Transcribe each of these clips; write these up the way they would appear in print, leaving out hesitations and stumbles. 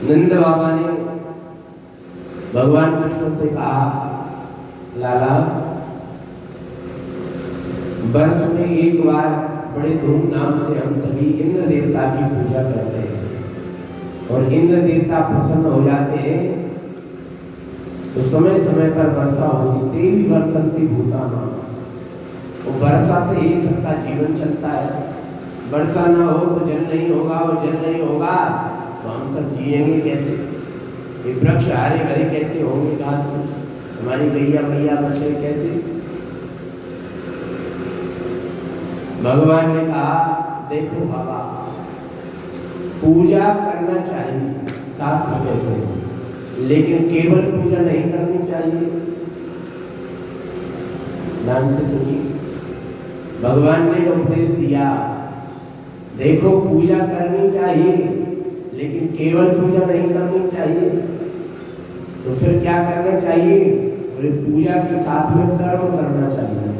नंद बाबा ने भगवान कृष्ण से कहा, लाला वर्ष में एक बार बड़े धूमधाम से हम सभी इंद्र देवता की पूजा करते हैं और इंद्र देवता प्रसन्न हो जाते हैं तो समय समय पर वर्षा होती, तेरी वर्षंती भूताना, वो वर्षा से ही सबका जीवन चलता है। वर्षा ना हो तो जल नहीं होगा और जल नहीं होगा तो हम सब जिएंगे कैसे? ये वृक्ष हरे भरे कैसे होंगे, घास फूस, हमारी गैया मैया बछड़े कैसे? भगवान ने कहा, देखो बाबा, पूजा करना चाहिए शास्त्र कहते हैं, लेकिन केवल पूजा नहीं करनी चाहिए। ध्यान से सुनिए, भगवान ने उपदेश दिया, देखो पूजा करनी चाहिए लेकिन केवल पूजा नहीं करनी चाहिए। तो फिर क्या करना चाहिए? बोले पूजा के साथ में कर्म करना चाहिए।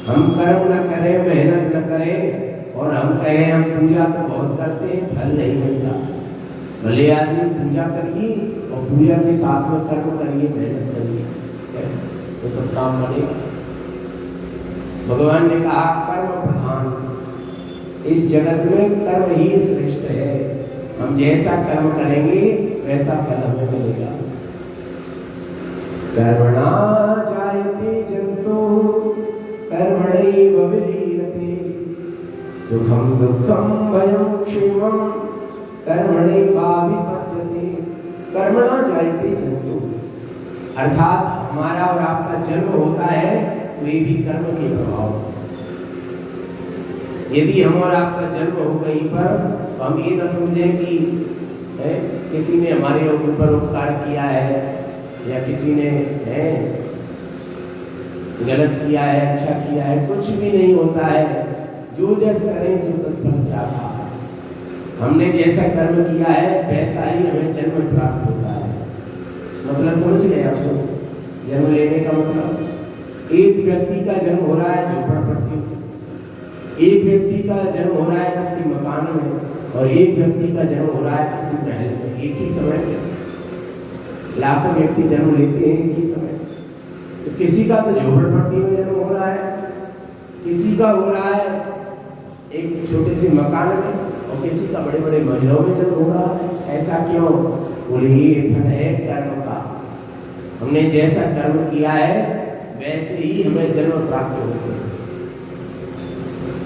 हम कर्म न करें, मेहनत न करें और हम कहें हम पूजा तो बहुत करते हैं, फल नहीं मिलता। भले आदमी पूजा करिए और पूजा के साथ में कर्म करिए, मेहनत करिए, तो सब काम बनेगा। भगवान ने कहा कर्म प्रधान, इस जगत में कर्म ही श्रेष्ठ है। हम जैसा कर्म करेंगे वैसा फल हमें मिलेगा। कर्मणा जायते जंतु कर्मणैव विलीयते, सुखम दुःखम भयं क्षेमं कर्मणैवाभिपद्यते। कर्मणा जायते जंतु, अर्थात हमारा और आपका जन्म होता है तो ये भी कर्म के प्रभाव से। यदि हम और आपका जन्म हो कहीं पर तो हम ये न समझें कि किसी ने हमारे ऊपर उपकार किया है या किसी ने गलत किया है, अच्छा किया है, कुछ भी नहीं होता है। जो जैसा करें सो तस फल चाहा। हमने जैसा कर्म किया है वैसा ही हमें जन्म प्राप्त होता है। मतलब समझ गए आपको जन्म लेने का मतलब? एक व्यक्ति का जन्म हो रहा है झोपड़पट्टी में, एक व्यक्ति का जन्म हो रहा है किसी मकान में और एक व्यक्ति का जन्म हो रहा है किसी महल में। एक ही समय में लाखों व्यक्ति जन्म लेते हैं एक ही समय। तो किसी का तो झोपड़पट्टी में जन्म हो रहा है, किसी का हो रहा है एक छोटे से मकान में और किसी का बड़े बड़े महलों में जन्म हो रहा है। ऐसा क्यों? बोले ये फल है कर्म का। हमने जैसा कर्म किया है वैसे ही हमें जन्म प्राप्त होते हैं।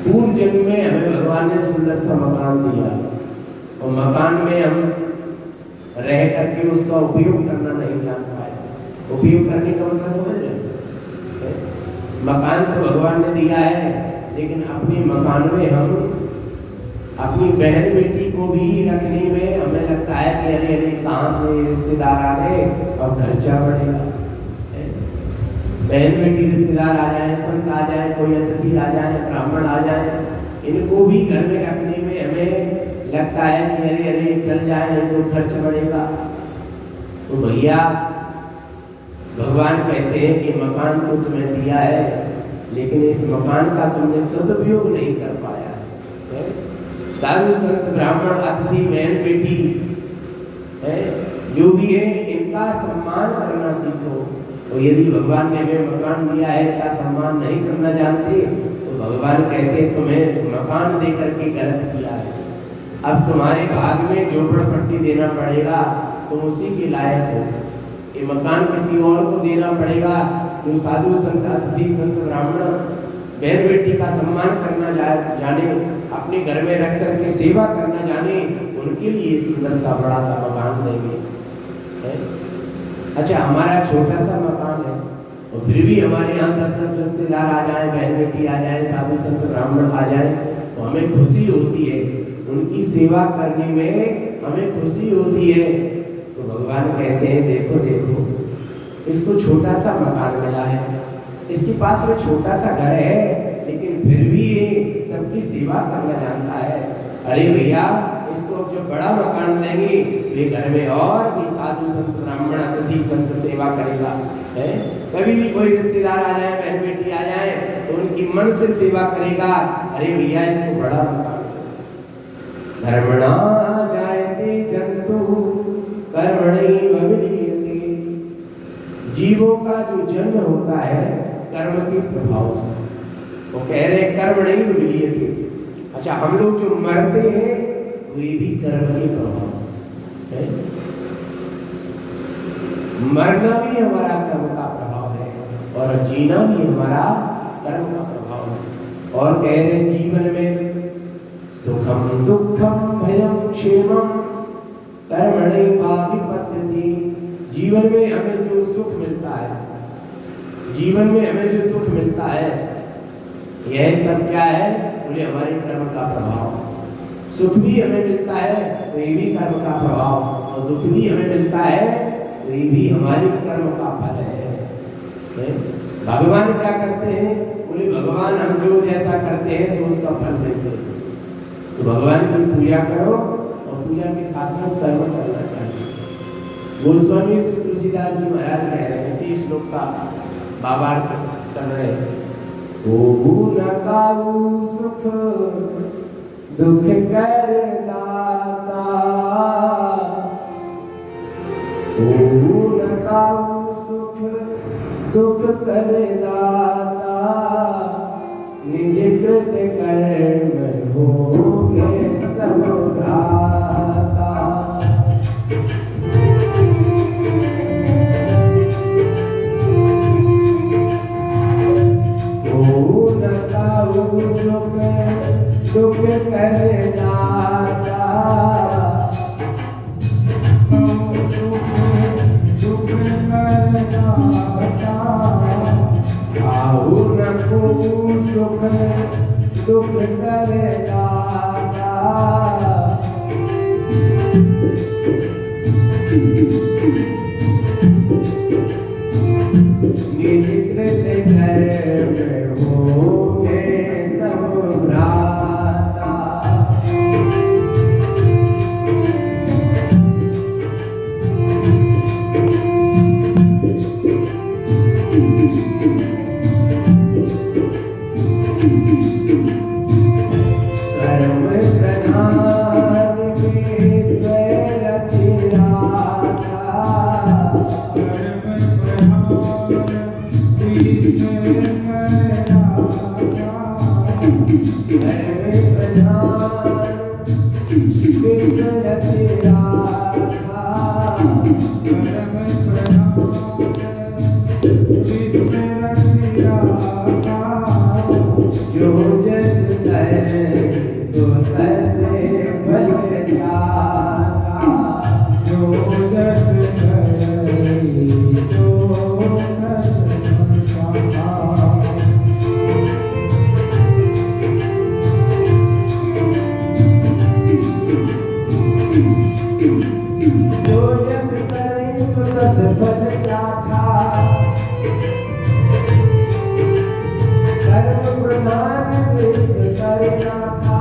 पूर्व जन्म में हमें भगवान ने सुंदर सा मकान दिया और मकान में हम रह करके उसका उपयोग करना नहीं जान पाए। उपयोग करने का मतलब समझ रहे हैं? मकान तो भगवान ने दिया है, लेकिन अपने मकान में हम अपनी बहन बेटी को भी रखने में हमें लगता है कि अरे अरे कहाँ से रिश्तेदार आ गए और खर्चा बढ़ेगा। बहन बेटी रिश्तेदार आ जाए, संत आ जाए, कोई अतिथि आ जाए, ब्राह्मण आ जाए, इनको भी घर में रखने में हमें लगता है कि अरे अरे चल जाए नहीं तो खर्च बढ़ेगा। तो भैया भगवान कहते हैं कि मकान तो तुम्हें दिया है, लेकिन इस मकान का तुमने सदुपयोग नहीं कर पाया है। साधु संत ब्राह्मण अतिथि बहन बेटी जो भी है इनका सम्मान करना सीखो। और यदि भगवान ने हमें मकान दिया है, इनका सम्मान नहीं करना जानते तो भगवान कहते तुम्हें मकान दे करके गलत किया है। अब तुम्हारे भाग में झोपड़पट्टी देना पड़ेगा, तुम उसी के लायक हो। ये मकान किसी और को देना पड़ेगा जो साधु संत अतिथि संत ब्राह्मण बहन बेटी का सम्मान करना जाने, अपने घर में रख करके सेवा करना जाने, उनके लिए सुंदर सा बड़ा सा मकान देंगे। अच्छा हमारा छोटा सा मकान है और फिर भी हमारे यहाँ 10-10 रिश्तेदार आ जाए, बहन बेटी आ जाए, साधु संत ब्राह्मण आ जाए तो हमें खुशी होती है, उनकी सेवा करने में हमें खुशी होती है। तो भगवान कहते हैं देखो देखो इसको छोटा सा मकान मिला है, इसके पास में छोटा सा घर है, लेकिन फिर भी ये सबकी सेवा करना जानता है। अरे भैया इसको जो बड़ा मकान देंगे वे घर में और भी साधु संत ब्राह्मण अतिथि संत सेवा करेगा है। कभी भी कोई रिश्तेदार आ जाए, बहन बेटी आ जाए तो उनकी मन से सेवा करेगा। अरे भैया इसको बड़ा मकान। धर्मणा जायते जंतु कर्मणैव विलीयते, जीवों का जो जन्म होता है कर्म के प्रभाव से। वो कह रहे कर्मणैव विलीयते। अच्छा हम लोग जो मरते हैं वे भी कर्म के प्रभाव से। मरना भी हमारा कर्म का प्रभाव है और जीना भी हमारा कर्म का प्रभाव है। और कह रहे जीवन में सुखम दुखम भयम क्षेमम कर्मणैवाभिपद्यते, जीवन में हमें जो सुख मिलता है, जीवन में हमें जो दुख मिलता है, यह सब क्या है? बोले हमारे कर्म का प्रभाव। सुख भी हमें मिलता है तो ये भी कर्म का प्रभाव, और दुख भी हमें मिलता है तो ये भी हमारे कर्म का फल है। भगवान क्या करते हैं? बोले भगवान हम जो जैसा करते हैं सो उसका फल देते हैं। तो भगवान की पूजा करो और पूजा के साथ में कर्म करना चाहिए। गोस्वामी श्री तुलसीदास जी महाराज कह रहे हैं, इसी श्लोक का भावार्थ कर रहे हैं। न काऊ सुख दुख कर दाता, न काऊ सुख दुख कर दाता, निज कृत कर्म होगे सब भ्राता। सुख दुख कर दाता, दुख कर दाता, आऊ न को सुख दुख कर दाता, निज कृत कर्म होगे सब भ्राता। कर्म प्रधान ईश्वर रचिराता, जो जस करे सो तैसे फल जाता, जो जस करे सो तैसे फल जाता। जो जस करे सो तस फल जाता, कर्म प्रधान करना था,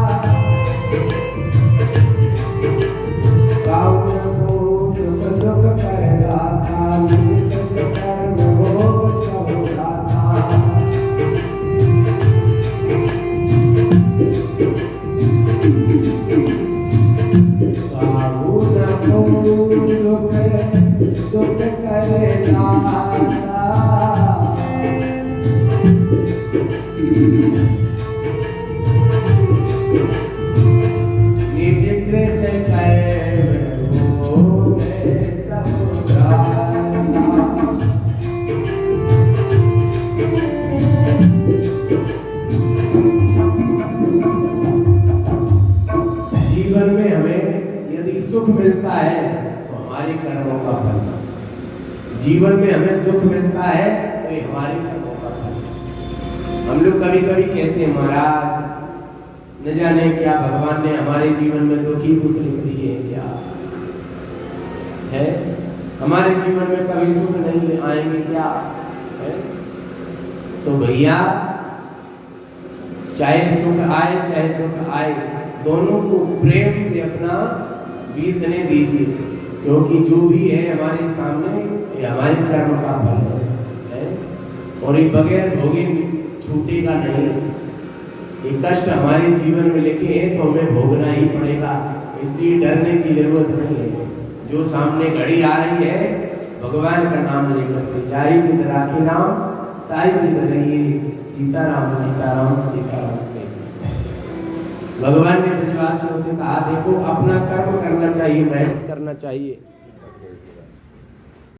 काऊ को सुख दुख कर दाता, निज कृत कर्म होग सब भ्राता। काऊ को सुख दुख कर दाता, निज कृत कर्म होगे सब भ्राता। जीवन में हमें यदि सुख मिलता है तो हमारे कर्मों का फल, जीवन में हमें दुख मिलता है तो ये हमारे कर्मों का फल। हम लोग कभी कभी कहते हैं महाराज न जाने क्या भगवान ने हमारे जीवन में दुख ही दुख लिख दिए क्या है, हमारे जीवन में कभी सुख नहीं आएंगे क्या है? तो भैया चाहे सुख आए चाहे दुख आए, दोनों को प्रेम से अपना बीतने दीजिए, क्योंकि जो भी है हमारे सामने ये हमारे कर्म का फल है, और ये बगैर भोगे छूटेगा नहीं। ये कष्ट हमारे जीवन में लिखे हैं तो हमें भोगना ही पड़ेगा, इसलिए डरने की जरूरत नहीं है। जो सामने घड़ी आ रही है भगवान का नाम लेकर के, जाई बिद राखे राम ताई बिद रहिए, सीताराम सीताराम सीताराम। भगवान ने ब्रजवासियों से कहा देखो अपना कर्म करना चाहिए, मेहनत करना चाहिए,